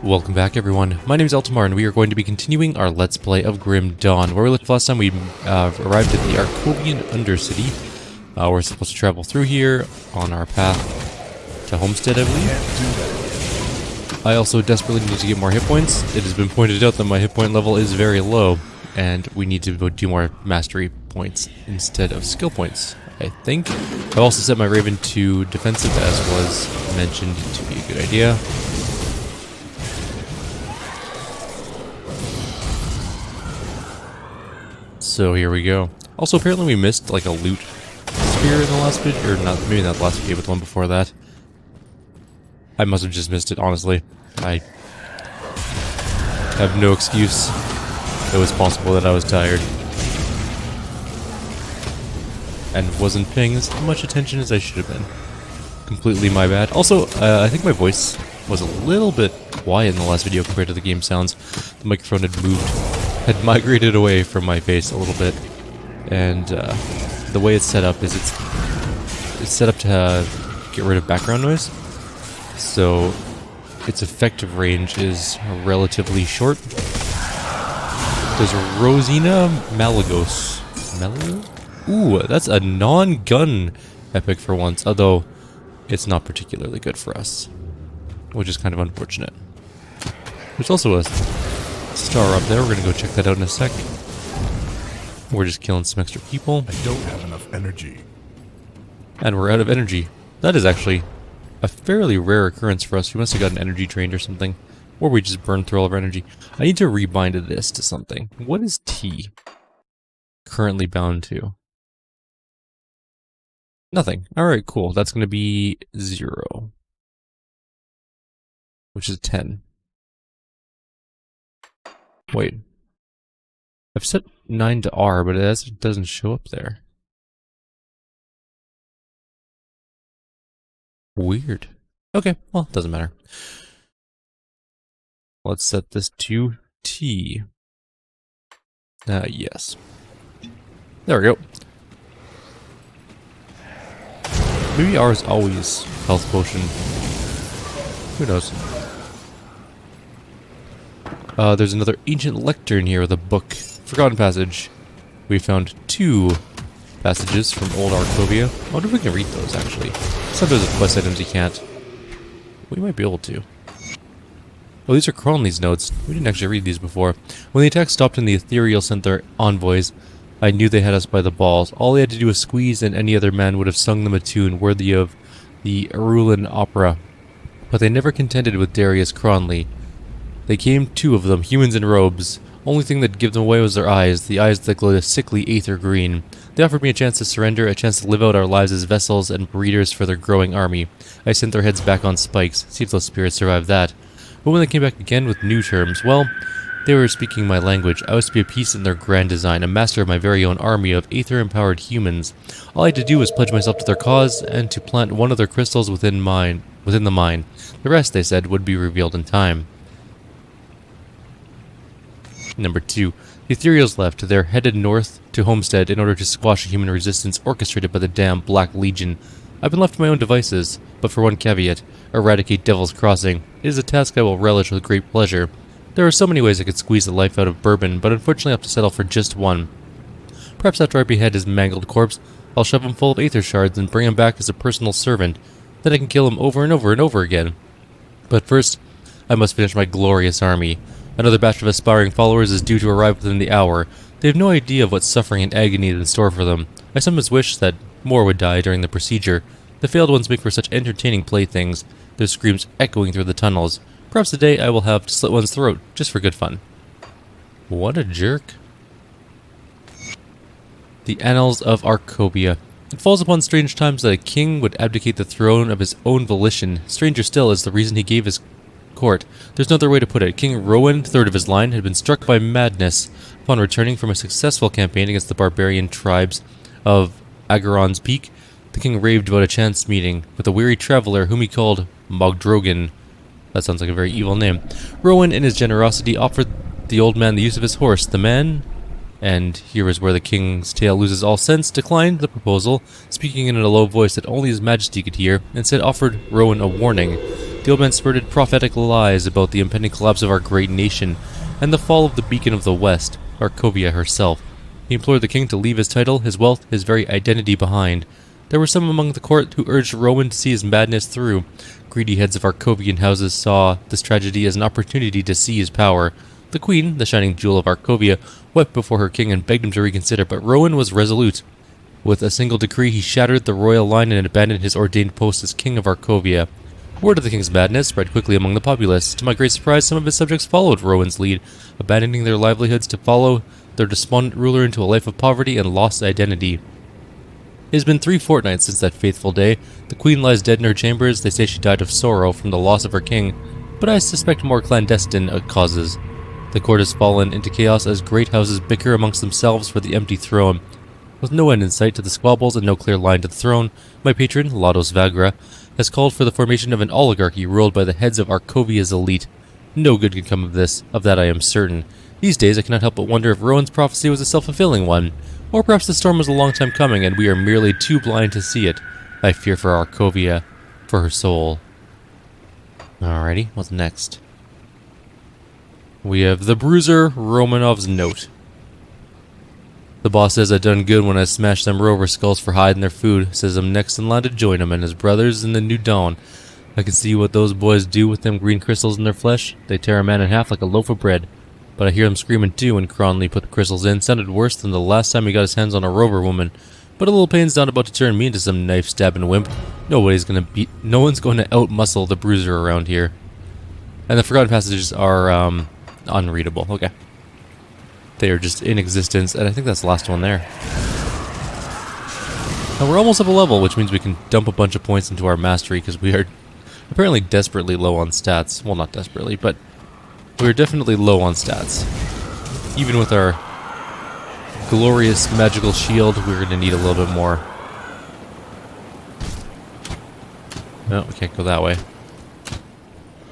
Welcome back everyone, my name is Eltimar and we are going to be continuing our Let's Play of Grim Dawn. Where we left last time we arrived at the Arkovian Undercity. We're supposed to travel through here on our path to Homestead, I believe. I also desperately need to get more hit points. It has been pointed out that my hit point level is very low and we need to do more mastery points instead of skill points, I think. I've also set my Raven to defensive as was mentioned to be a good idea. So here we go. Also, apparently we missed like a loot spear in the last video, or not, maybe not the last video, but the one before that. I must have just missed it, honestly. I have no excuse. It was possible that I was tired. And wasn't paying as much attention as I should have been. Completely my bad. Also, I think my voice was a little bit quiet in the last video compared to the game sounds. The microphone had migrated away from my face a little bit, and the way it's set up is it's set up to get rid of background noise, so its effective range is relatively short. There's Rosina Malagos. Ooh, that's a non-gun epic for once, although it's not particularly good for us, which is kind of unfortunate. There's also a star up there. We're gonna go check that out in a sec. We're just killing some extra people. I don't have enough energy. And we're out of energy. That is actually a fairly rare occurrence for us. We must have gotten energy drained or something. Or we just burned through all of our energy. I need to rebind this to something. What is T currently bound to? Nothing. Alright, cool. That's gonna be 0. Which is 10. Wait. I've set 9 to R, but it doesn't show up there. Weird. Okay, well, doesn't matter. Let's set this to T. Yes. There we go. Maybe R is always health potion. Who knows? There's another ancient lectern here with a book. Forgotten passage. We found 2 passages from old Arkovia. I wonder if we can read those, actually. Sometimes with quest items you can't. We might be able to. Oh, these are Cronley's notes. We didn't actually read these before. When the attack stopped and the Ethereal sent their envoys, I knew they had us by the balls. All they had to do was squeeze and any other man would have sung them a tune worthy of the Arulan opera. But they never contended with Darius Cronley. They came, 2 of them, humans in robes. Only thing that gave them away was their eyes, the eyes that glowed a sickly aether green. They offered me a chance to surrender, a chance to live out our lives as vessels and breeders for their growing army. I sent their heads back on spikes, see if those spirits survived that. But when they came back again with new terms, well, they were speaking my language. I was to be a piece in their grand design, a master of my very own army of aether-empowered humans. All I had to do was pledge myself to their cause, and to plant one of their crystals within the mine. The rest, they said, would be revealed in time. Number 2. The Ethereals left. They're headed north to Homestead in order to squash a human resistance orchestrated by the damned Black Legion. I've been left to my own devices, but for one caveat: eradicate Devil's Crossing. It is a task I will relish with great pleasure. There are so many ways I could squeeze the life out of Bourbon, but unfortunately I have to settle for just one. Perhaps after I behead his mangled corpse, I'll shove him full of aether shards and bring him back as a personal servant. Then I can kill him over and over and over again. But first, I must finish my glorious army. Another batch of aspiring followers is due to arrive within the hour. They have no idea of what suffering and agony is in store for them. I sometimes wish that more would die during the procedure. The failed ones make for such entertaining playthings, their screams echoing through the tunnels. Perhaps today I will have to slit one's throat, just for good fun. What a jerk. The Annals of Arkovia. It falls upon strange times that a king would abdicate the throne of his own volition. Stranger still is the reason he gave his court. There's no other way to put it. King Rowan, third of his line, had been struck by madness upon returning from a successful campaign against the barbarian tribes of Agaron's Peak. The king raved about a chance meeting with a weary traveler whom he called Mogdrogan. That sounds like a very evil name. Rowan, in his generosity, offered the old man the use of his horse. The man, and here is where the king's tale loses all sense, declined the proposal, speaking in a low voice that only his majesty could hear, instead offered Rowan a warning. The old man spurted prophetic lies about the impending collapse of our great nation and the fall of the beacon of the West, Arkovia herself. He implored the king to leave his title, his wealth, his very identity behind. There were some among the court who urged Rowan to see his madness through. Greedy heads of Arkovian houses saw this tragedy as an opportunity to seize power. The queen, the shining jewel of Arkovia, wept before her king and begged him to reconsider, but Rowan was resolute. With a single decree, he shattered the royal line and abandoned his ordained post as king of Arkovia. Word of the king's madness spread quickly among the populace. To my great surprise, some of his subjects followed Rowan's lead, abandoning their livelihoods to follow their despondent ruler into a life of poverty and lost identity. It has been 3 fortnights since that faithful day. The queen lies dead in her chambers. They say she died of sorrow from the loss of her king, but I suspect more clandestine causes. The court has fallen into chaos as great houses bicker amongst themselves for the empty throne. With no end in sight to the squabbles and no clear line to the throne, my patron, Lados Vagra, has called for the formation of an oligarchy ruled by the heads of Arkovia's elite. No good can come of this, of that I am certain. These days I cannot help but wonder if Rowan's prophecy was a self-fulfilling one, or perhaps the storm was a long time coming and we are merely too blind to see it. I fear for Arkovia, for her soul. Alrighty, what's next? We have the Bruiser Romanov's note. The boss says I done good when I smashed them rover skulls for hiding their food. Says I'm next in line to join him and his brothers in the new dawn. I can see what those boys do with them green crystals in their flesh. They tear a man in half like a loaf of bread. But I hear them screaming too when Cronley put the crystals in. Sounded worse than the last time he got his hands on a rover woman. But a little pain's not about to turn me into some knife-stabbing wimp. No one's going to out-muscle the Bruiser around here. And the Forgotten Passages are unreadable. Okay. They are just in existence, and I think that's the last one there. And we're almost up a level, which means we can dump a bunch of points into our mastery, because we are apparently desperately low on stats. Well, not desperately, but we're definitely low on stats. Even with our glorious magical shield, we're going to need a little bit more. No, we can't go that way.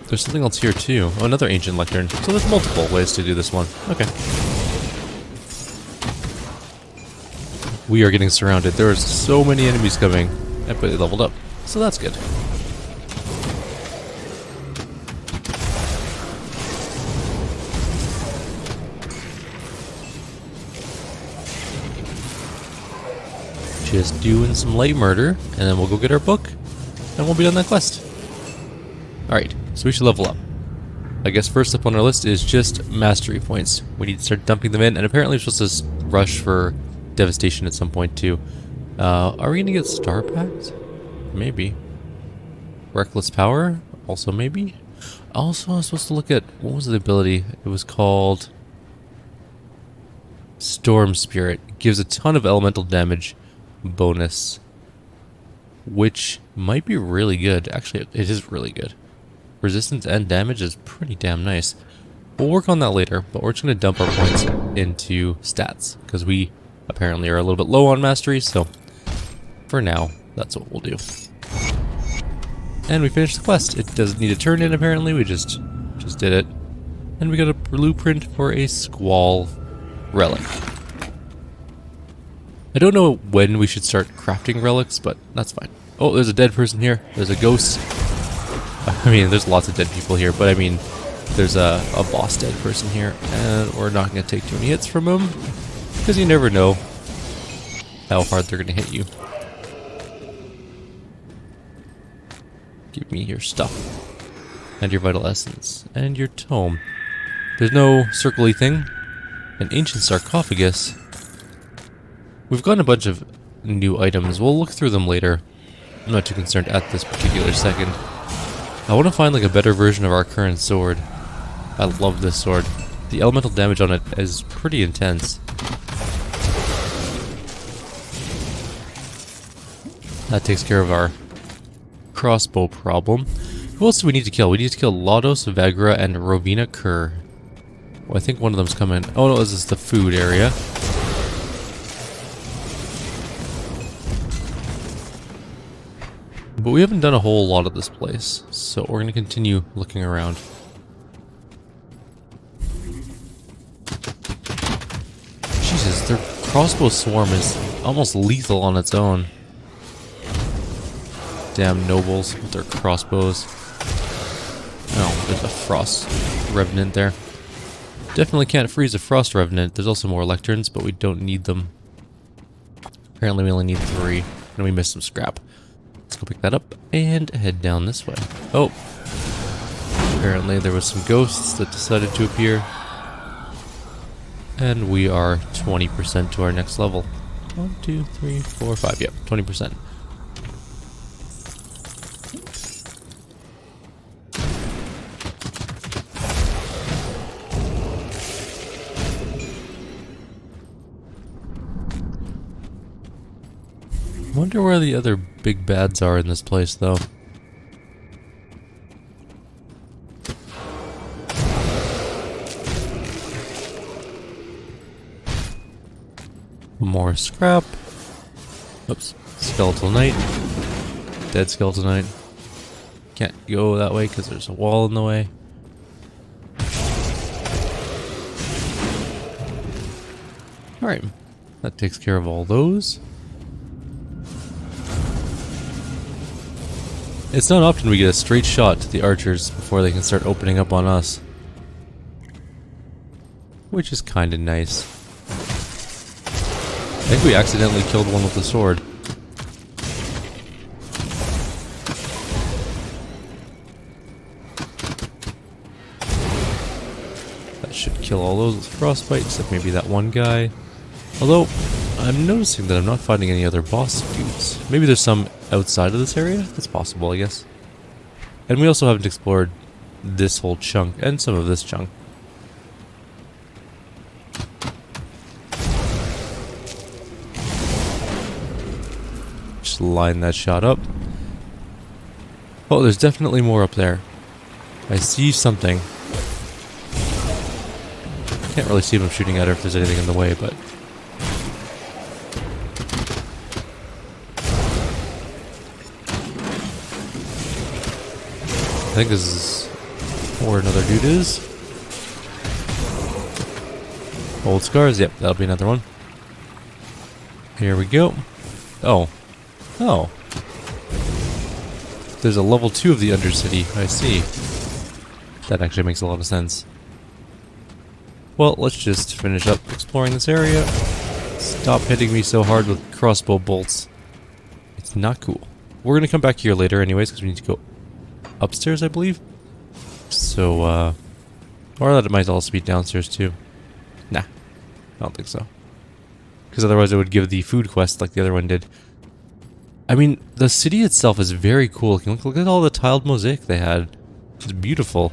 There's something else here too. Oh, another ancient lectern. So there's multiple ways to do this one. Okay. We are getting surrounded. There are so many enemies coming. But they leveled up. So that's good. Just doing some light murder, and then we'll go get our book, and we'll be on that quest. Alright, so we should level up. I guess first up on our list is just mastery points. We need to start dumping them in, and apparently we're supposed to rush for devastation at some point too. Are we gonna get star packs? Maybe. Reckless power? Also maybe? Also I was supposed to look at, what was the ability? It was called Storm Spirit. It gives a ton of elemental damage bonus, which might be really good. Actually, it is really good. Resistance and damage is pretty damn nice. We'll work on that later, but we're just going to dump our points into stats, because we apparently are a little bit low on mastery, so for now, that's what we'll do. And we finished the quest. It doesn't need a turn in, apparently. We just did it. And we got a blueprint for a Squall relic. I don't know when we should start crafting relics, but that's fine. Oh, there's a dead person here. There's a ghost. I mean, there's lots of dead people here, but I mean, there's a boss dead person here, and we're not going to take too many hits from him, because you never know how hard they're going to hit you. Give me your stuff, and your vital essence, and your tome. There's no circle-y thing. An ancient sarcophagus. We've gotten a bunch of new items. We'll look through them later. I'm not too concerned at this particular second. I want to find like a better version of our current sword. I love this sword. The elemental damage on it is pretty intense. That takes care of our crossbow problem. Who else do we need to kill? We need to kill Lados, Vagra, and Rovina Kerr. Well, I think one of them's coming. Oh no, this is the food area. But we haven't done a whole lot of this place, so we're going to continue looking around. Jesus, their crossbow swarm is almost lethal on its own. Damn nobles with their crossbows. a Frost Revenant there. Definitely can't freeze a Frost Revenant. There's also more Lecterns, but we don't need them. Apparently we only need 3, and we missed some scrap. Let's go pick that up and head down this way. Oh! Apparently there was some ghosts that decided to appear. And we are 20% to our next level. 1, 2, 3, 4, 5. Yep, 20%. Wonder where the other big bads are in this place, though. More scrap. Oops. Skeletal Knight. Dead Skeletal Knight. Can't go that way because there's a wall in the way. Alright. That takes care of all those. It's not often we get a straight shot to the archers before they can start opening up on us. Which is kinda nice. I think we accidentally killed one with the sword. That should kill all those with frostbite, except maybe that one guy. Although, I'm noticing that I'm not finding any other boss dudes. Maybe there's some outside of this area? That's possible, I guess. And we also haven't explored this whole chunk, and some of this chunk. Just line that shot up. Oh, there's definitely more up there. I see something. Can't really see what I'm shooting at or if there's anything in the way, but... I think this is where another dude is. Old scars, yep, that'll be another one. Here we go. Oh. Oh. There's a level 2 of the Undercity, I see. That actually makes a lot of sense. Well, let's just finish up exploring this area. Stop hitting me so hard with crossbow bolts. It's not cool. We're gonna come back here later anyways, because we need to go upstairs, I believe. So, or that it might also be downstairs too. Nah, I don't think so. Because otherwise it would give the food quest like the other one did. I mean, the city itself is very cool. Look at all the tiled mosaic they had. It's beautiful.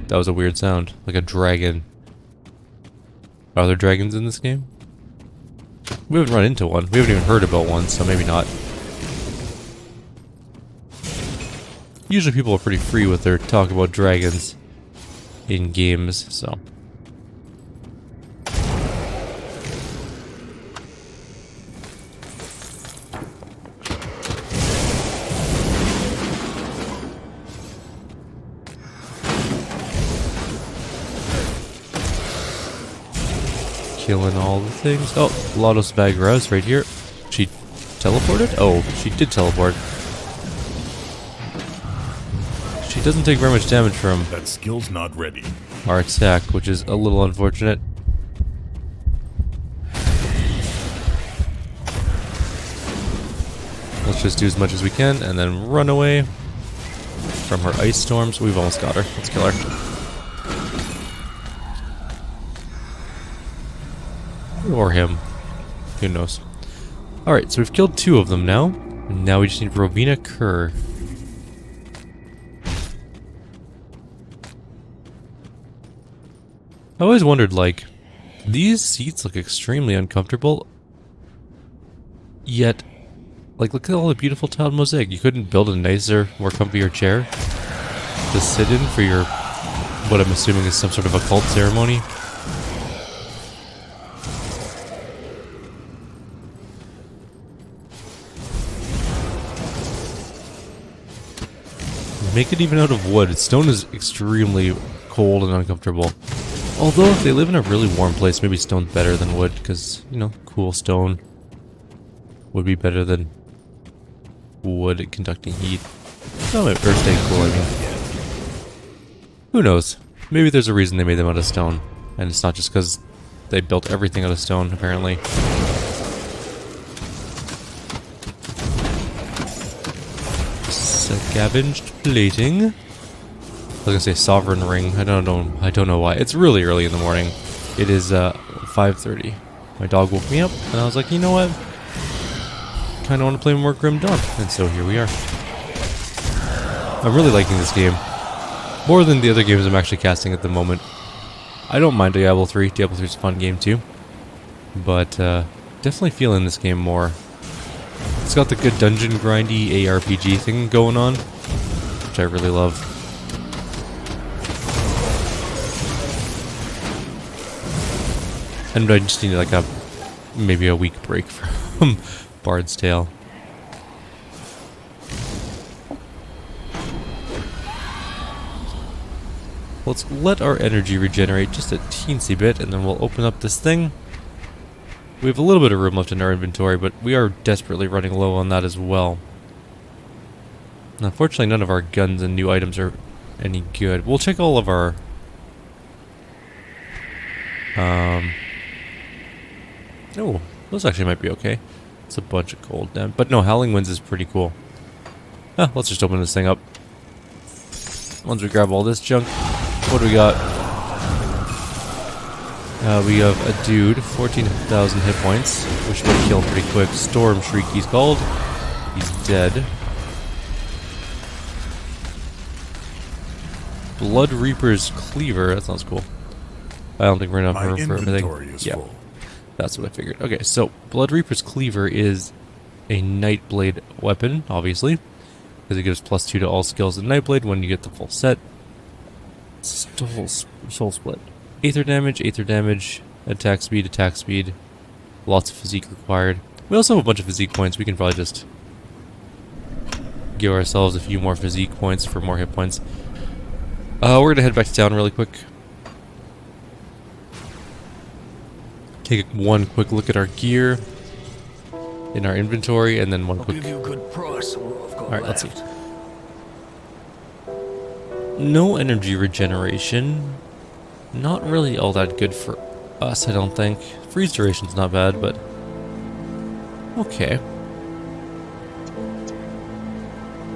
That was a weird sound, like a dragon. Are there dragons in this game? We haven't run into one. We haven't even heard about one, so maybe not. Usually people are pretty free with their talk about dragons in games, so... Killing all the things. Oh, Lotus Bagras right here. She teleported? Oh, she did teleport. She doesn't take very much damage from That skill's not ready. our attack, which is a little unfortunate. Let's just do as much as we can and then run away from her ice storms. We've almost got her. Let's kill her. Or him. Who knows. Alright, so we've killed 2 of them now. And now we just need Rovina Kerr. I always wondered, like, these seats look extremely uncomfortable. Yet, like, look at all the beautiful tiled mosaic. You couldn't build a nicer, more comfier chair to sit in for your, what I'm assuming is some sort of occult ceremony. Make it even out of wood. Stone is extremely cold and uncomfortable. Although if they live in a really warm place, maybe stone's better than wood, because, you know, cool stone would be better than wood at conducting heat. Oh, or staying cool, I mean. Who knows? Maybe there's a reason they made them out of stone. And it's not just because they built everything out of stone, apparently. Scavenged plating. I was gonna say sovereign ring. I don't know why. It's really early in the morning. It is 5:30. My dog woke me up, and I was like, you know what? Kind of want to play more Grim Dawn, and so here we are. I'm really liking this game more than the other games I'm actually casting at the moment. I don't mind Diablo 3. Diablo 3 is a fun game too, but definitely feeling this game more. It's got the good dungeon grindy ARPG thing going on, which I really love. And I just need like maybe a week break from Bard's Tale. Let's let our energy regenerate just a teensy bit, and then we'll open up this thing. We have a little bit of room left in our inventory, but we are desperately running low on that as well. Unfortunately, none of our guns and new items are any good. We'll check all of our... Oh, those actually might be okay. It's a bunch of gold, damn. But no, Howling Winds is pretty cool. Let's just open this thing up. Once we grab all this junk, what do we got? We have a dude, 14,000 hit points, which would kill pretty quick. Storm Shriek, he's called. He's dead. Blood Reaper's Cleaver, that sounds cool. I don't think we're gonna have room for everything. Yeah, full. That's what I figured. Okay, so Blood Reaper's Cleaver is a Nightblade weapon, obviously, because it gives +2 to all skills in Nightblade when you get the full set. Soul Split. Aether damage, attack speed. Lots of physique required. We also have a bunch of physique points. We can probably just give ourselves a few more physique points for more hit points. We're gonna head back to town really quick. Take one quick look at our gear in our inventory, and then one quick... Alright, let's see. No energy regeneration. Not really all that good for us, I don't think. Freeze duration's not bad, but... Okay.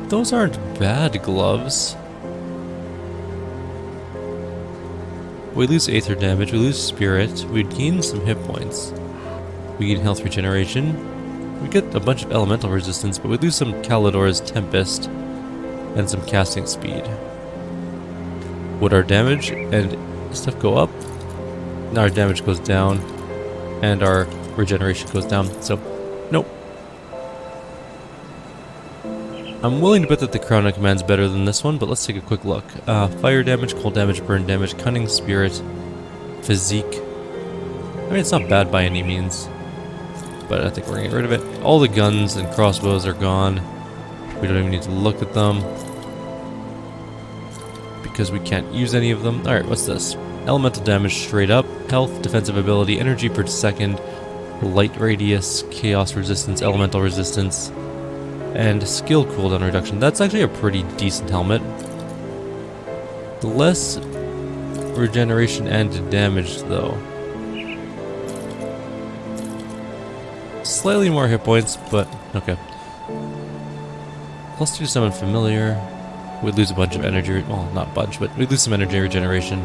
Those aren't bad gloves. We lose Aether damage, we lose Spirit, we gain some hit points. We gain health regeneration. We get a bunch of elemental resistance, but we lose some Kalidor's Tempest and some casting speed. Would our damage and stuff go up? Now our damage goes down, and our regeneration goes down, so nope. I'm willing to bet that the Crown of Command's better than this one, but let's take a quick look. Fire damage, cold damage, burn damage, cunning, spirit, physique. I mean, it's not bad by any means, but I think we're gonna get rid of it. All the guns and crossbows are gone. We don't even need to look at them, because we can't use any of them. Alright, what's this? Elemental damage straight up, health, defensive ability, energy per second, light radius, chaos resistance, elemental resistance, and skill cooldown reduction. That's actually a pretty decent helmet. Less regeneration and damage though. Slightly more hit points, but okay. +2 summon familiar. We'd lose a bunch of energy, well, not a bunch, but we'd lose some energy regeneration.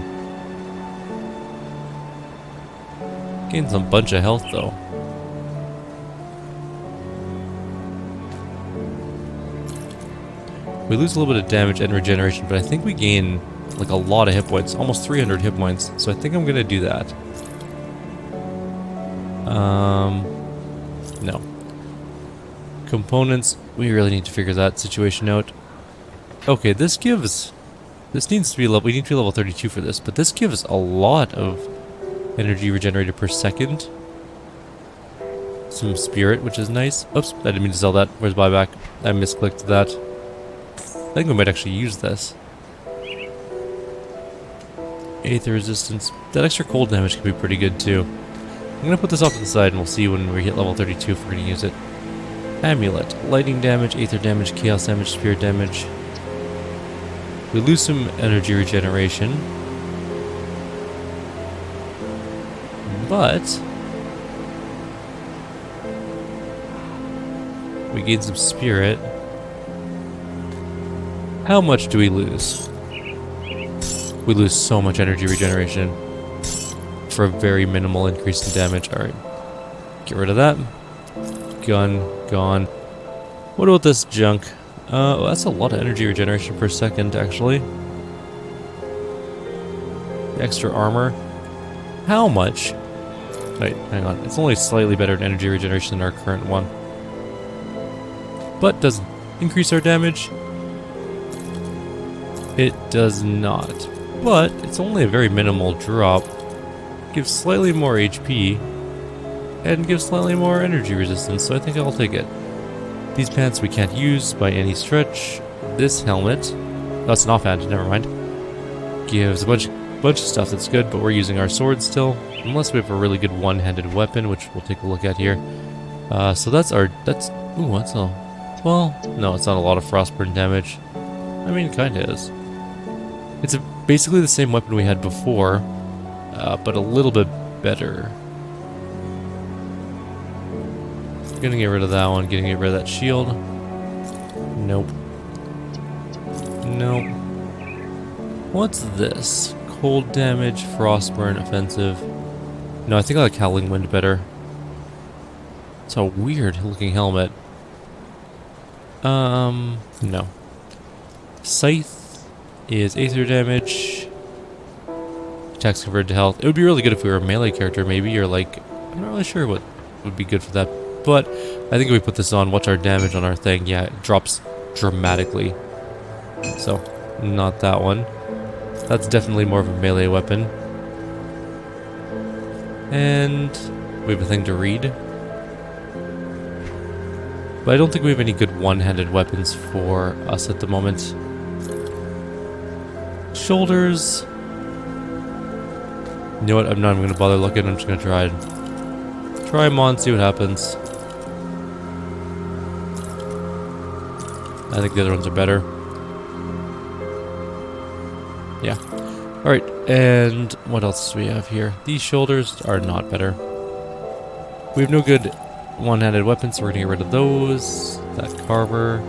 Gains a bunch of health, though. We lose a little bit of damage and regeneration, but I think we gain, like, a lot of hit points. Almost 300 hit points, so I think I'm gonna do that. No. Components, we really need to figure that situation out. Okay, this needs to be level, we need to be level 32 for this, but this gives a lot of energy regenerated per second. Some spirit, which is nice. Oops, I didn't mean to sell that. Where's buyback? I misclicked that. I think we might actually use this. Aether resistance. That extra cold damage can be pretty good too. I'm gonna put this off to the side and we'll see when we hit level 32 if we're gonna use it. Amulet. Lightning damage, Aether damage, chaos damage, spirit damage. We lose some energy regeneration. But we gain some spirit. How much do we lose? We lose so much energy regeneration for a very minimal increase in damage. Alright. Get rid of that. Gun, gone. What about this junk? Well, that's a lot of energy regeneration per second, actually. Extra armor. How much? Wait, hang on. It's only slightly better in energy regeneration than our current one. But does it increase our damage? It does not. But it's only a very minimal drop. Gives slightly more HP. And gives slightly more energy resistance, so I think I'll take it. These pants we can't use by any stretch. This helmet... That's an offhand, never mind. Gives a bunch of stuff that's good, but we're using our sword still. Unless we have a really good one-handed weapon, which we'll take a look at here. So that's our... Ooh, what's all... Well, no, it's not a lot of frostburn damage. I mean, kinda is. It's basically the same weapon we had before, but a little bit better. Gonna get rid of that one, gonna get rid of that shield. Nope. Nope. What's this? Cold damage, frostburn, offensive. No, I think I like Howling Wind better. It's a weird looking helmet. No. Scythe is Aether damage. Attacks converted to health. It would be really good if we were a melee character, maybe, or like... I'm not really sure what would be good for that. But I think if we put this on, what's our damage on our thing? Yeah, it drops dramatically. So, not that one. That's definitely more of a melee weapon. And we have a thing to read. But I don't think we have any good one-handed weapons for us at the moment. Shoulders. You know what? I'm not even going to bother looking. I'm just going to try them on, see what happens. I think the other ones are better. Yeah. Alright, and what else do we have here? These shoulders are not better. We have no good one-handed weapons, so we're going to get rid of those. That carver.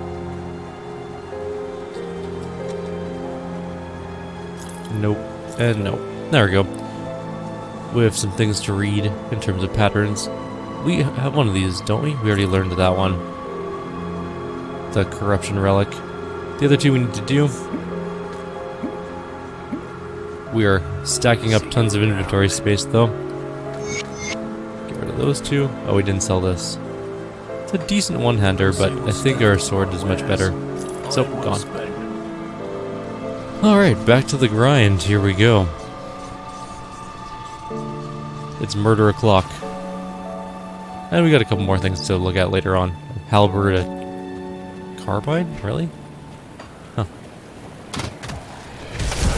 Nope. And nope. There we go. We have some things to read in terms of patterns. We have one of these, don't we? We already learned that one. The corruption relic. The other two we need to do. We are stacking up tons of inventory space, though. Get rid of those two. Oh, we didn't sell this. It's a decent one-hander, but I think our sword is much better. So, gone. Alright, back to the grind. Here we go. It's murder o'clock. And we got a couple more things to look at later on. Halberd, a carbine? Really? Huh.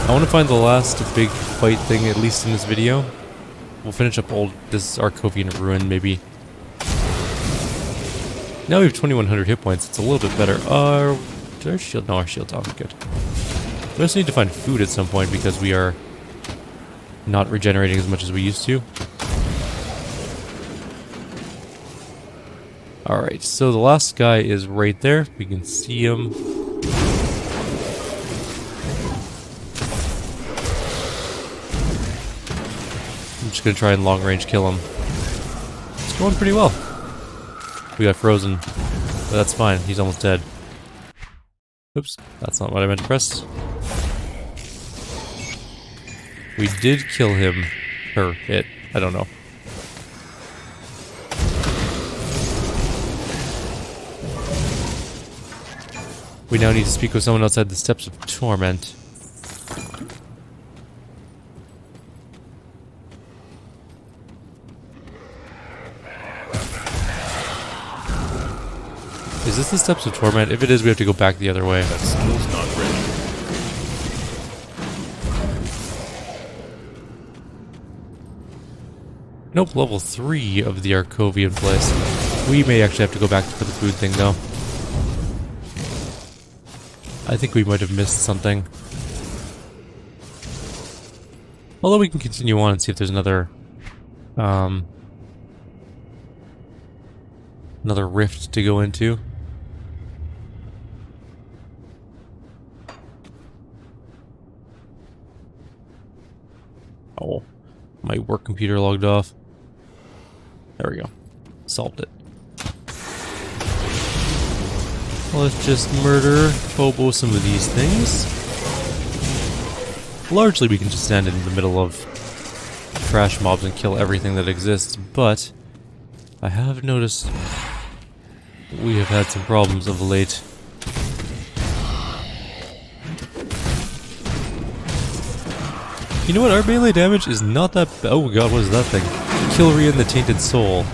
I want to find the last big fight thing, at least in this video. We'll finish up this Arkovian ruin, maybe. Now we have 2100 hit points. It's a little bit better. Did our shield? No, our shield's off. Good. We also need to find food at some point because we are not regenerating as much as we used to. Alright, so the last guy is right there. We can see him. I'm just going to try and long range kill him. It's going pretty well. We got frozen, but that's fine. He's almost dead. Oops, that's not what I meant to press. We did kill him. Or it. I don't know. We now need to speak with someone outside the Steps of Torment. Is this the Steps of Torment? If it is, we have to go back the other way. That skill's not ready. Nope, level 3 of the Arkovian place. We may actually have to go back for the food thing, though. I think we might have missed something. Although we can continue on and see if there's another rift to go into. Oh, my work computer logged off. There we go. Solved it. Let's just murder Phobo some of these things. Largely we can just stand in the middle of trash mobs and kill everything that exists, but I have noticed we have had some problems of late. You know what? Our melee damage is not that bad. Oh god, what is that thing? Kyrieru and the Tainted Soul.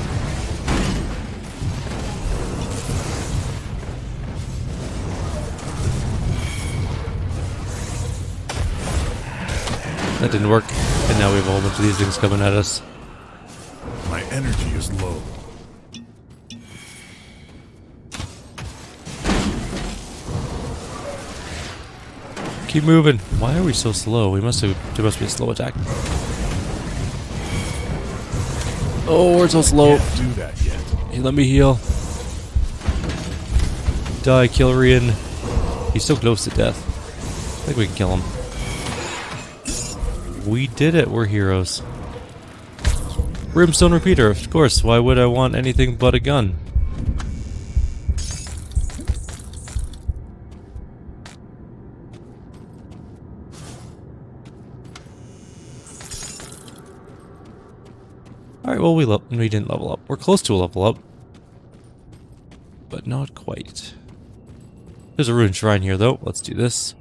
That didn't work, and now we have a whole bunch of these things coming at us. My energy is low. Keep moving. Why are we so slow? There must be a slow attack. Oh, we're so slow. Can't do that yet. Hey, let me heal. Die, Kyrieru. He's so close to death. I think we can kill him. We did it. We're heroes. Brimstone repeater, of course. Why would I want anything but a gun? Alright, well, we didn't level up. We're close to a level up. But not quite. There's a ruined shrine here, though. Let's do this.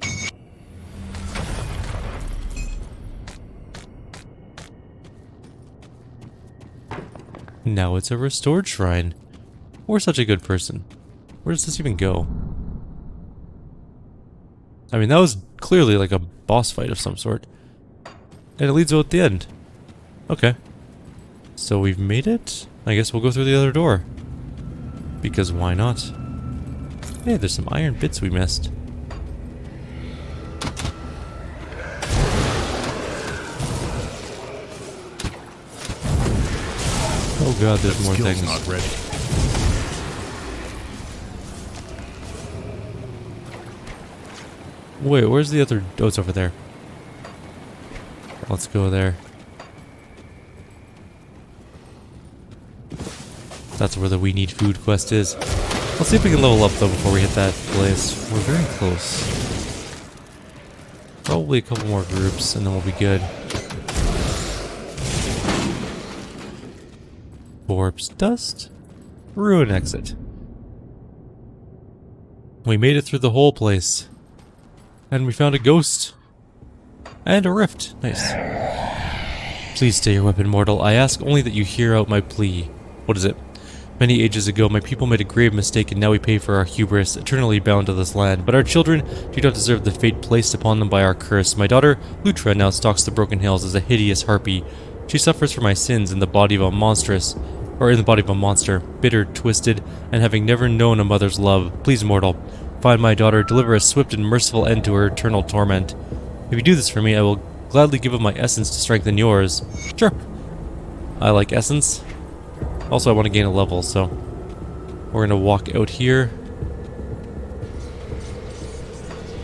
Now it's a restored shrine. We're such a good person. Where does this even go? I mean, that was clearly like a boss fight of some sort. And it leads out the end. Okay. So we've made it? I guess we'll go through the other door. Because why not? Hey, there's some iron bits we missed. Oh god, there's more things. Not ready. Wait, where's the other? Oh, it's over there. Let's go there. That's where the We Need Food quest is. Let's see if we can level up though before we hit that place. We're very close. Probably a couple more groups and then we'll be good. Corpse dust. Ruin exit. We made it through the whole place. And we found a ghost. And a rift. Nice. Please stay your weapon, mortal. I ask only that you hear out my plea. What is it? Many ages ago, my people made a grave mistake and now we pay for our hubris, eternally bound to this land. But our children do not deserve the fate placed upon them by our curse. My daughter, Lutra, now stalks the broken hills as a hideous harpy. She suffers for my sins in the body of a monster, bitter, twisted, and having never known a mother's love. Please, mortal, find my daughter, deliver a swift and merciful end to her eternal torment. If you do this for me, I will gladly give up my essence to strengthen yours. Sure. I like essence. Also, I want to gain a level, so we're going to walk out here.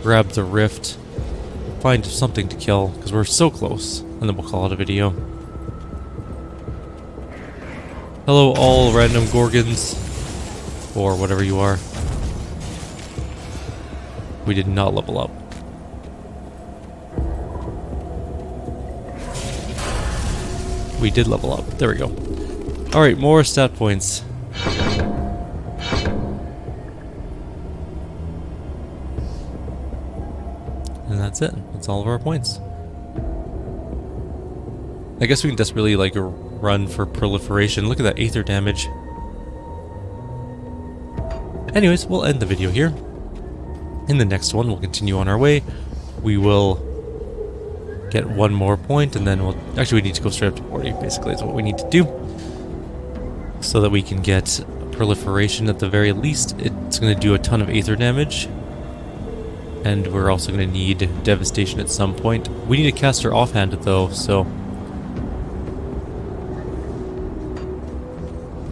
Grab the rift. Find something to kill, because we're so close. And then we'll call it a video. Hello, all random Gorgons. Or whatever you are. We did not level up. We did level up. There we go. Alright, more stat points. And that's it. That's all of our points. I guess we can desperately, like, run for proliferation. Look at that aether damage. Anyways, we'll end the video here. In the next one, we'll continue on our way. We will get one more point, and then we'll... Actually, we need to go straight up to 40, basically, is what we need to do. So that we can get proliferation at the very least. It's going to do a ton of aether damage. And we're also going to need Devastation at some point. We need a caster offhand, though, so...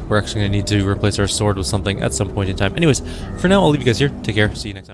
we're actually going to need to replace our sword with something at some point in time. Anyways, for now, I'll leave you guys here. Take care. See you next time.